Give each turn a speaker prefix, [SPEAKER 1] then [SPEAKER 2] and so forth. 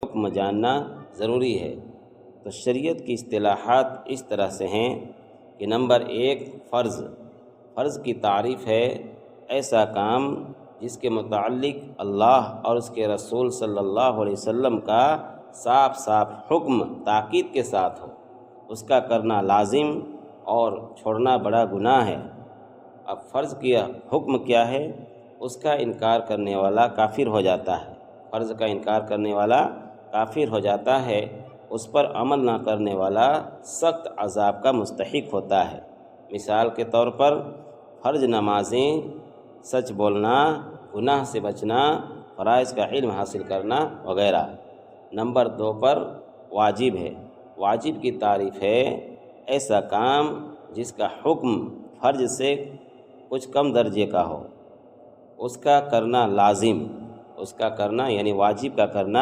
[SPEAKER 1] حکم جاننا ضروری ہے۔ تو شریعت کی اصطلاحات اس طرح سے ہیں کہ نمبر 1 فرض۔ فرض کی تعریف ہے ایسا کام جس کے متعلق اللہ اور اس کے رسول صلی اللہ علیہ وسلم کا صاف صاف حکم تاکید کے ساتھ ہو، اس کا کرنا لازم اور چھوڑنا بڑا گناہ ہے۔ اب فرض کیا حکم کیا ہے؟ اس کا انکار کرنے والا کافر ہو جاتا ہے۔ فرض کا انکار کرنے والا کافر ہو جاتا ہے، اس پر عمل نہ کرنے والا سخت عذاب کا مستحق ہوتا ہے۔ مثال کے طور پر فرض نمازیں، سچ بولنا، گناہ سے بچنا، فرائض کا علم حاصل کرنا وغیرہ۔ نمبر 2 پر واجب ہے۔ واجب کی تعریف ہے ایسا کام جس کا حکم فرض سے کچھ کم درجے کا ہو، اس کا کرنا لازم، اس کا کرنا یعنی واجب کا کرنا